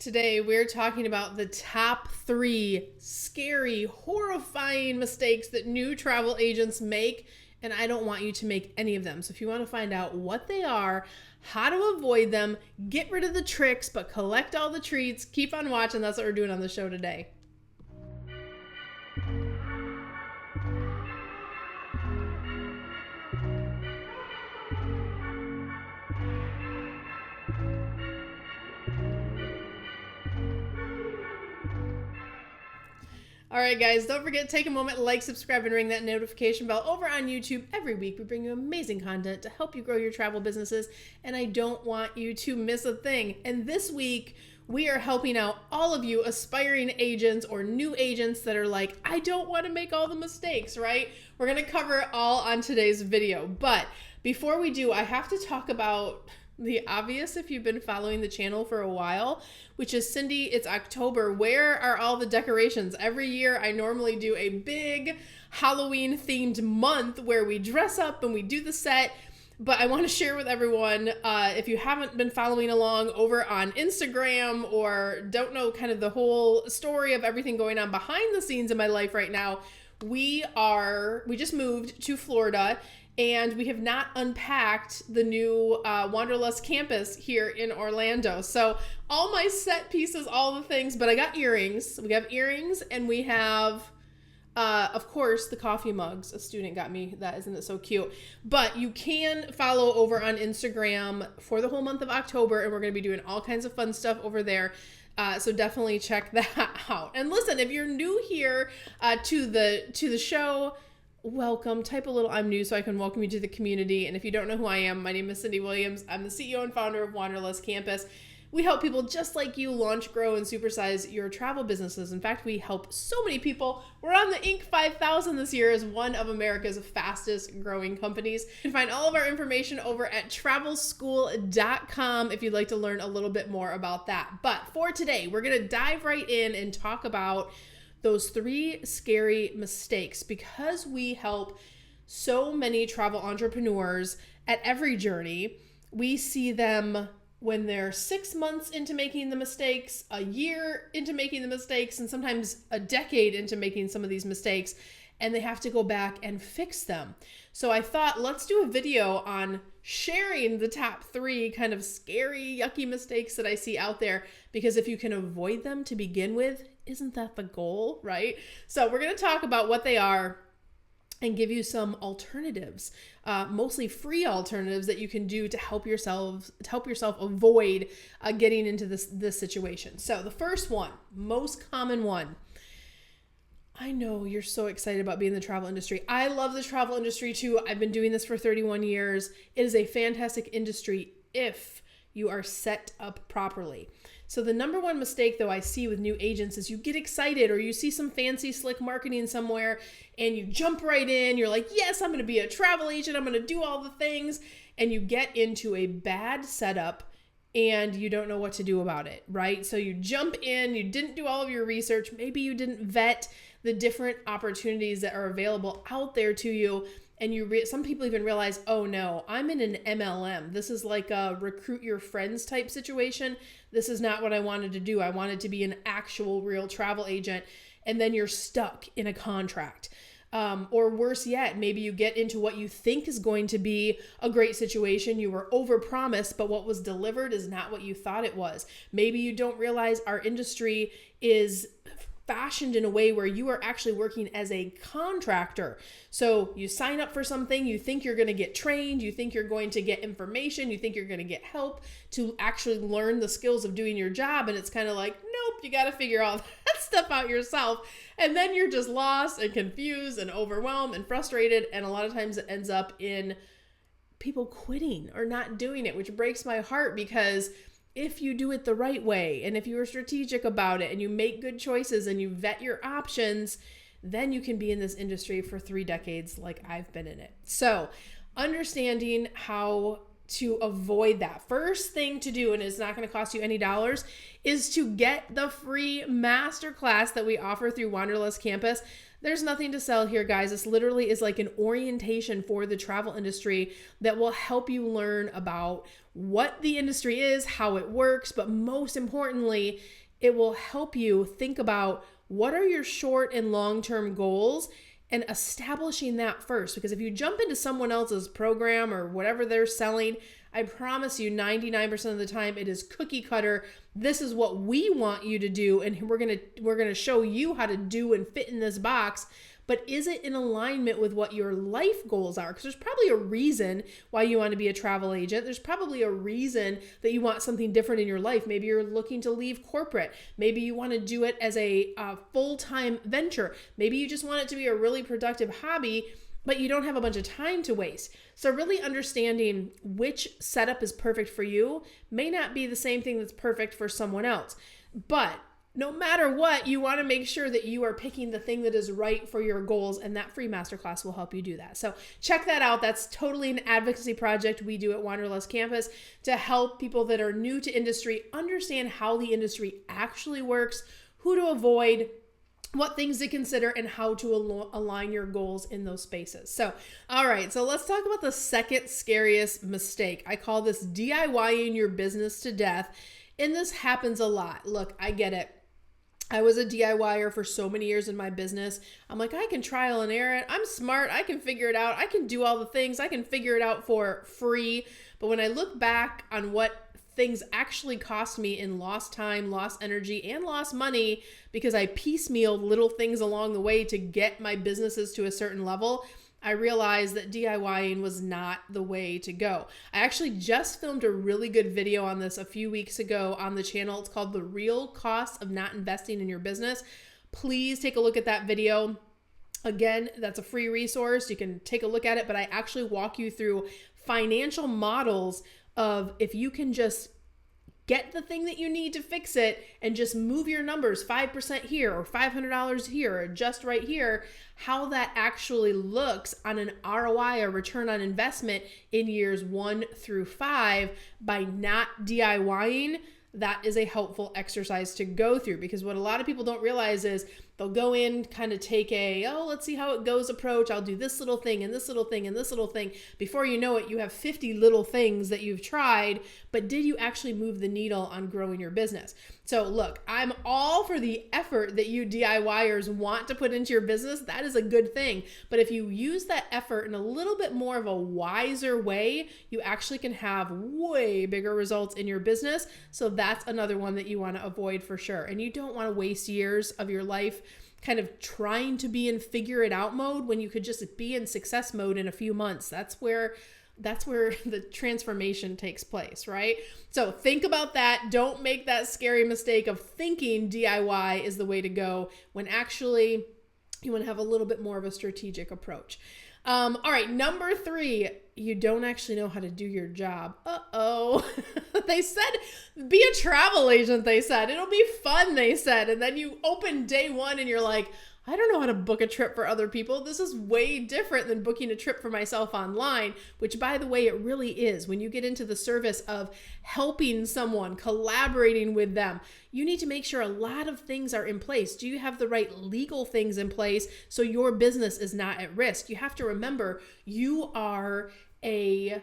Today, we're talking about the top 3 scary, horrifying mistakes that new travel agents make, and I don't want you to make any of them. So if you want to find out what they are, how to avoid them, get rid of the tricks, but collect all the treats, keep on watching. That's what we're doing on the show today. All right, guys, don't forget to take a moment, like, subscribe, and ring that notification bell over on YouTube. Every week, we bring you amazing content to help you grow your travel businesses, and I don't want you to miss a thing. And this week, we are helping out all of you aspiring agents or new agents that are like, I don't want to make all the mistakes, right? We're going to cover it all on today's video. But before we do, I have to talk about the obvious if you've been following the channel for a while, which is, Cyndi, it's October. Where are all the decorations? Every year I normally do a big Halloween themed month where we dress up and we do the set. But I want to share with everyone, if you haven't been following along over on Instagram or don't know kind of the whole story of everything going on behind the scenes in my life right now, we just moved to Florida. And we have not unpacked the new Wanderlust campus here in Orlando. So all my set pieces, all the things, but I got earrings. We have earrings and we have, of course, the coffee mugs. A student got me that. Isn't it so cute? But you can follow over on Instagram for the whole month of October, and we're going to be doing all kinds of fun stuff over there. So definitely check that out. And listen, if you're new here to the show, welcome. Type a little I'm new so I can welcome you to the community. And if you don't know who I am, my name is Cyndi Williams. I'm the CEO and founder of Wanderlust Campus. We help people just like you launch, grow, and supersize your travel businesses. In fact, we help so many people. We're on the Inc. 5000 this year as one of America's fastest growing companies. You can find all of our information over at travelschool.com if you'd like to learn a little bit more about that. But for today, we're going to dive right in and talk about those 3 scary mistakes, because we help so many travel entrepreneurs at every journey. We see them when they're 6 months into making the mistakes, a year into making the mistakes, and sometimes a decade into making some of these mistakes, and they have to go back and fix them. So I thought, let's do a video on sharing the top 3 kind of scary, yucky mistakes that I see out there, because if you can avoid them to begin with, isn't that the goal, right? So we're going to talk about what they are and give you some alternatives, mostly free alternatives that you can do to help yourself avoid getting into this situation. So the first one, most common one. I know you're so excited about being in the travel industry. I love the travel industry too. I've been doing this for 31 years. It is a fantastic industry if you are set up properly. So the number one mistake, though, I see with new agents is you get excited or you see some fancy slick marketing somewhere and you jump right in. You're like, yes, I'm going to be a travel agent. I'm going to do all the things. And you get into a bad setup and you don't know what to do about it, right? So you jump in, you didn't do all of your research. Maybe you didn't vet the different opportunities that are available out there to you. And some people even realize, oh no, I'm in an MLM. This is like a recruit your friends type situation. This is not what I wanted to do. I wanted to be an actual real travel agent. And then you're stuck in a contract. Or worse yet, maybe you get into what you think is going to be a great situation. You were overpromised, but what was delivered is not what you thought it was. Maybe you don't realize our industry is fashioned in a way where you are actually working as a contractor. So you sign up for something, you think you're going to get trained, you think you're going to get information, you think you're going to get help to actually learn the skills of doing your job. And it's kind of like, nope, you got to figure all that stuff out yourself. And then you're just lost and confused and overwhelmed and frustrated. And a lot of times it ends up in people quitting or not doing it, which breaks my heart, because if you do it the right way, and if you are strategic about it, and you make good choices, and you vet your options, then you can be in this industry for 3 decades like I've been in it. So understanding how to avoid that. First thing to do, and it's not going to cost you any dollars, is to get the free masterclass that we offer through Wanderlust Campus. There's nothing to sell here, guys. This literally is like an orientation for the travel industry that will help you learn about what the industry is, how it works, but most importantly, it will help you think about what are your short and long-term goals and establishing that first. Because if you jump into someone else's program or whatever they're selling, I promise you 99% of the time it is cookie cutter. This is what we want you to do, and we're going to show you how to do and fit in this box. But is it in alignment with what your life goals are? Because there's probably a reason why you want to be a travel agent. There's probably a reason that you want something different in your life. Maybe you're looking to leave corporate. Maybe you want to do it as a full-time venture. Maybe you just want it to be a really productive hobby, but you don't have a bunch of time to waste. So really understanding which setup is perfect for you may not be the same thing that's perfect for someone else. But no matter what, you want to make sure that you are picking the thing that is right for your goals, and that free masterclass will help you do that. So check that out. That's totally an advocacy project we do at Wanderlust Campus to help people that are new to industry understand how the industry actually works, who to avoid, what things to consider, and how to align your goals in those spaces. So, all right, so let's talk about the second scariest mistake. I call this DIYing your business to death, and this happens a lot. Look, I get it. I was a DIYer for so many years in my business. I'm like, I can trial and error it. I'm smart. I can figure it out. I can do all the things. I can figure it out for free. But when I look back on what things actually cost me in lost time, lost energy, and lost money because I piecemealed little things along the way to get my businesses to a certain level, I realized that DIYing was not the way to go. I actually just filmed a really good video on this a few weeks ago on the channel. It's called The Real Cost of Not Investing in Your Business. Please take a look at that video. Again, that's a free resource. You can take a look at it, but I actually walk you through financial models of if you can just get the thing that you need to fix it and just move your numbers 5% here or $500 here or just right here, how that actually looks on an ROI or return on investment in years 1 through 5 by not DIYing. That is a helpful exercise to go through, because what a lot of people don't realize is they'll go in, kind of take let's see how it goes approach. I'll do this little thing and this little thing and this little thing. Before you know it, you have 50 little things that you've tried, but did you actually move the needle on growing your business? So look, I'm all for the effort that you DIYers want to put into your business. That is a good thing. But if you use that effort in a little bit more of a wiser way, you actually can have way bigger results in your business. So that's another one that you want to avoid for sure. And you don't want to waste years of your life kind of trying to be in figure it out mode when you could just be in success mode in a few months. That's where the transformation takes place, right? So think about that. Don't make that scary mistake of thinking DIY is the way to go when actually you want to have a little bit more of a strategic approach. All right, number 3, you don't actually know how to do your job. They said, be a travel agent, they said. It'll be fun, they said. And then you open day 1 and you're like, I don't know how to book a trip for other people. This is way different than booking a trip for myself online, which, by the way, it really is. When you get into the service of helping someone, collaborating with them, you need to make sure a lot of things are in place. Do you have the right legal things in place so your business is not at risk? You have to remember you are a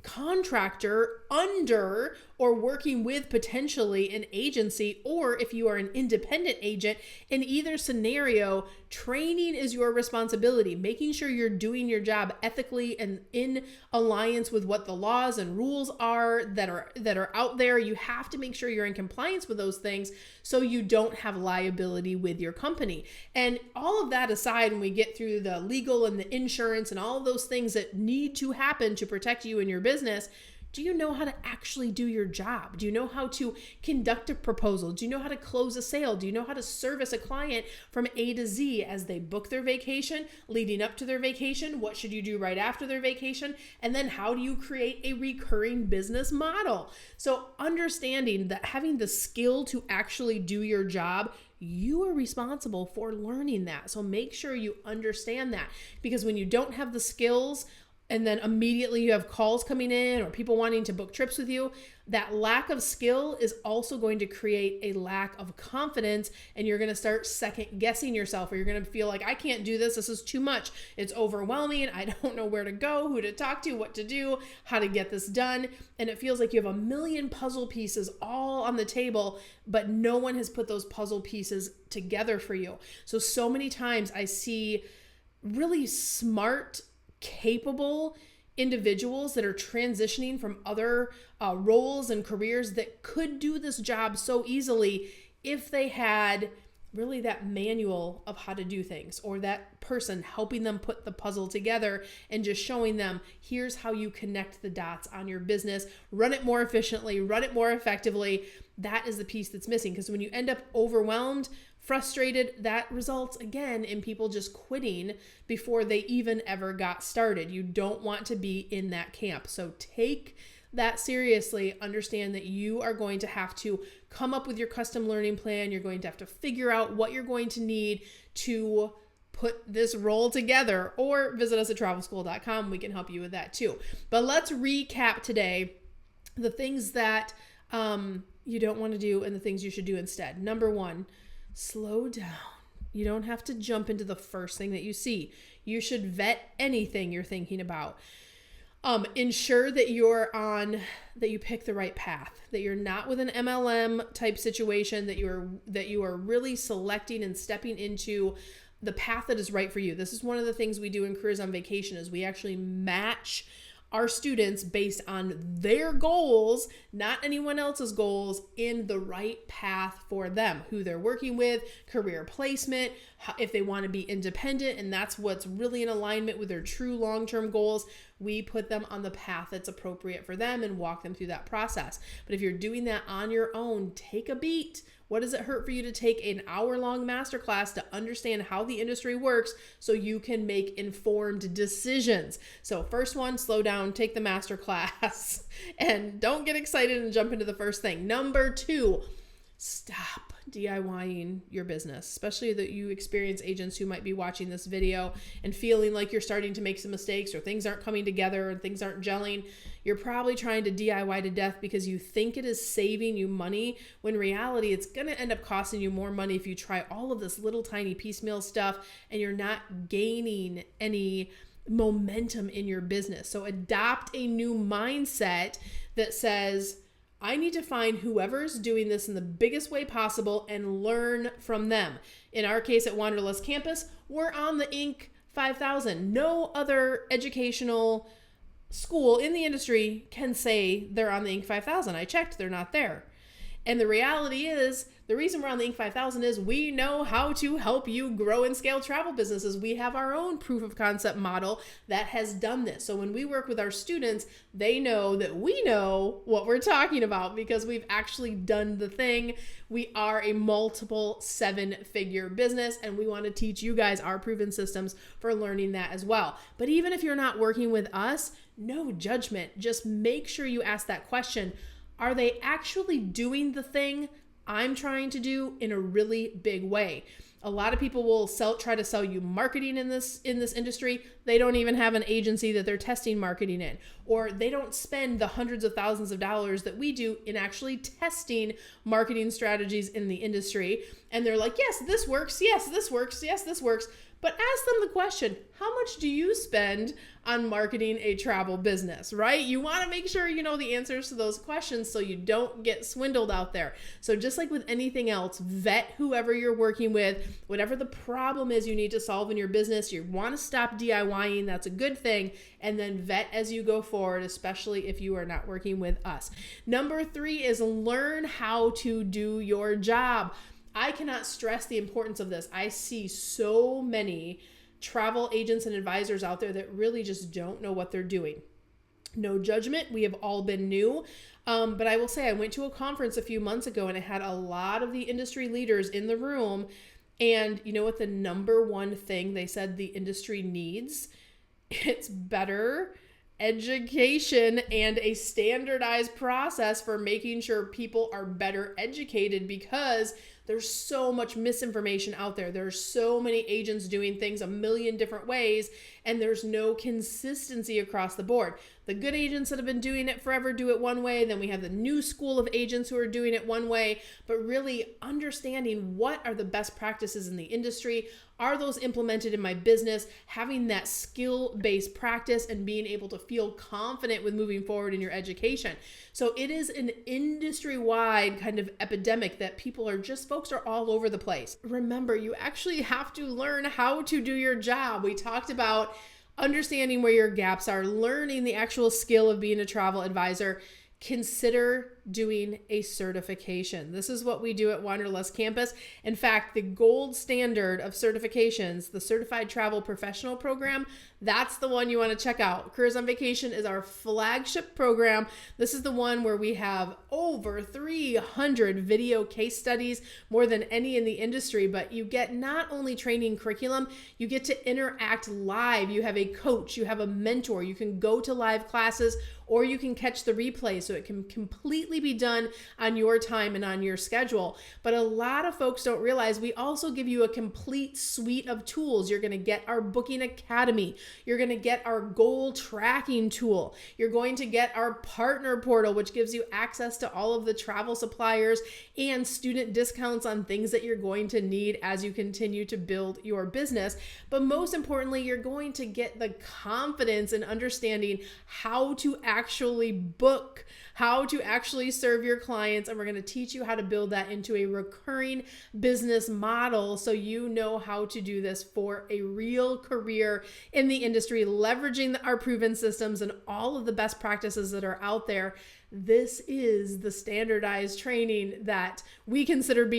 contractor under or working with potentially an agency, or if you are an independent agent, in either scenario, training is your responsibility. Making sure you're doing your job ethically and in alliance with what the laws and rules are that are out there. You have to make sure you're in compliance with those things so you don't have liability with your company. And all of that aside, when we get through the legal and the insurance and all of those things that need to happen to protect you and your business, do you know how to actually do your job? Do you know how to conduct a proposal? Do you know how to close a sale? Do you know how to service a client from A to Z as they book their vacation, leading up to their vacation? What should you do right after their vacation? And then how do you create a recurring business model? So understanding that having the skill to actually do your job, you are responsible for learning that. So make sure you understand that, because when you don't have the skills and then immediately you have calls coming in or people wanting to book trips with you, that lack of skill is also going to create a lack of confidence, and you're going to start second guessing yourself, or you're going to feel like, I can't do this. This is too much. It's overwhelming. I don't know where to go, who to talk to, what to do, how to get this done. And it feels like you have a million puzzle pieces all on the table, but no one has put those puzzle pieces together for you. So many times I see really smart, capable individuals that are transitioning from other roles and careers that could do this job so easily if they had really that manual of how to do things, or that person helping them put the puzzle together and just showing them, here's how you connect the dots on your business, run it more efficiently, run it more effectively. That is the piece that's missing, because when you end up overwhelmed, frustrated, that results again in people just quitting before they even ever got started. You don't want to be in that camp. So take that seriously. Understand that you are going to have to come up with your custom learning plan. You're going to have to figure out what you're going to need to put this role together, or visit us at travelschool.com. We can help you with that too. But let's recap today the things that you don't want to do and the things you should do instead. Number one, slow down. You don't have to jump into the first thing that you see. You should vet anything you're thinking about. Ensure that that you pick the right path, that you're not with an MLM type situation, that you are really selecting and stepping into the path that is right for you. This is one of the things we do in Careers on Vacation, is we actually match our students based on their goals, not anyone else's goals, in the right path for them, who they're working with, career placement, if they want to be independent, and that's what's really in alignment with their true long-term goals. We put them on the path that's appropriate for them and walk them through that process. But if you're doing that on your own, take a beat. What does it hurt for you to take an hour-long masterclass to understand how the industry works so you can make informed decisions? So first one, slow down, take the masterclass, and don't get excited and jump into the first thing. Number two, stop DIYing your business, especially that you experience agents who might be watching this video and feeling like you're starting to make some mistakes, or things aren't coming together and things aren't gelling. You're probably trying to DIY to death because you think it is saving you money, when in reality it's going to end up costing you more money if you try all of this little tiny piecemeal stuff and you're not gaining any momentum in your business. So adopt a new mindset that says, I need to find whoever's doing this in the biggest way possible and learn from them. In our case at Wanderlust Campus, we're on the Inc. 5000. No other educational school in the industry can say they're on the Inc. 5000. I checked, they're not there. And the reality is, the reason we're on the Inc. 5000 is we know how to help you grow and scale travel businesses. We have our own proof of concept model that has done this. So when we work with our students, they know that we know what we're talking about because we've actually done the thing. We are a multiple 7-figure business, and we want to teach you guys our proven systems for learning that as well. But even if you're not working with us, no judgment. Just make sure you ask that question. Are they actually doing the thing I'm trying to do in a really big way? A lot of people will try to sell you marketing in this industry. They don't even have an agency that they're testing marketing in, or they don't spend the hundreds of thousands of dollars that we do in actually testing marketing strategies in the industry. And they're like, yes, this works. Yes, this works. Yes, this works. But ask them the question, how much do you spend on marketing a travel business, right? You want to make sure you know the answers to those questions so you don't get swindled out there. So just like with anything else, vet whoever you're working with, whatever the problem is you need to solve in your business. You want to stop DIYing, that's a good thing. And then vet as you go forward, especially if you are not working with us. Number 3 is learn how to do your job. I cannot stress the importance of this. I see so many travel agents and advisors out there that really just don't know what they're doing. No judgment. We have all been new. But I will say I went to a conference a few months ago and it had a lot of the industry leaders in the room. And you know what the number one thing they said the industry needs? It's better education and a standardized process for making sure people are better educated, because there's so much misinformation out there. There's so many agents doing things a million different ways, and there's no consistency across the board. The good agents that have been doing it forever do it one way. Then we have the new school of agents who are doing it one way. But really understanding what are the best practices in the industry, are those implemented in my business, having that skill-based practice and being able to feel confident with moving forward in your education. So it is an industry-wide kind of epidemic that folks are all over the place. Remember, you actually have to learn how to do your job. We talked about understanding where your gaps are, learning the actual skill of being a travel advisor. Consider doing a certification. This is what we do at Wanderlust Campus. In fact, the gold standard of certifications, the Certified Travel Professional Program, that's the one you want to check out. Careers on Vacation is our flagship program. This is the one where we have over 300 video case studies, more than any in the industry, but you get not only training curriculum, you get to interact live. You have a coach, you have a mentor, you can go to live classes, or you can catch the replay, so it can completely be done on your time and on your schedule. But a lot of folks don't realize we also give you a complete suite of tools. You're going to get our booking academy. You're going to get our goal tracking tool. You're going to get our partner portal, which gives you access to all of the travel suppliers and student discounts on things that you're going to need as you continue to build your business. But most importantly, you're going to get the confidence in understanding how to actually book, how to actually serve your clients, and we're going to teach you how to build that into a recurring business model so you know how to do this for a real career in the industry, leveraging our proven systems and all of the best practices that are out there. This is the standardized training that we consider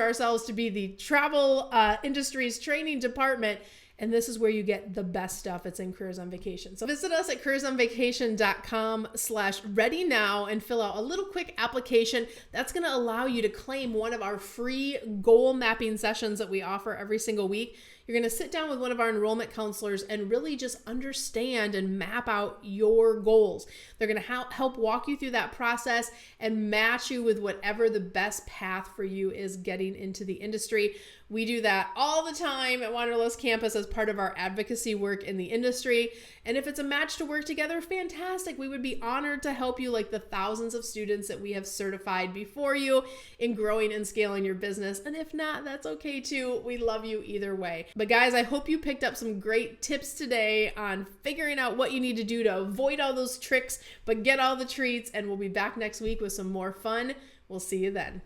ourselves to be the travel industry's training department. And this is where you get the best stuff. It's in Careers on Vacation. So visit us at careersonvacation.com/ready now and fill out a little quick application. That's going to allow you to claim one of our free goal mapping sessions that we offer every single week. You're going to sit down with one of our enrollment counselors and really just understand and map out your goals. They're going to help walk you through that process and match you with whatever the best path for you is getting into the industry. We do that all the time at Wanderlust Campus as part of our advocacy work in the industry. And if it's a match to work together, fantastic. We would be honored to help you like the thousands of students that we have certified before you in growing and scaling your business. And if not, that's okay too. We love you either way. But guys, I hope you picked up some great tips today on figuring out what you need to do to avoid all those tricks, but get all the treats. And we'll be back next week with some more fun. We'll see you then.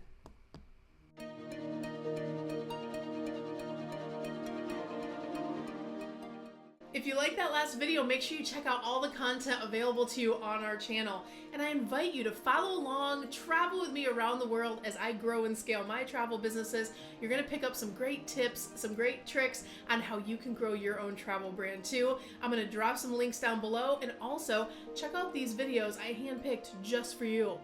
If you like that last video, make sure you check out all the content available to you on our channel. And I invite you to follow along, travel with me around the world as I grow and scale my travel businesses. You're going to pick up some great tips, some great tricks on how you can grow your own travel brand too. I'm going to drop some links down below, and also check out these videos I handpicked just for you.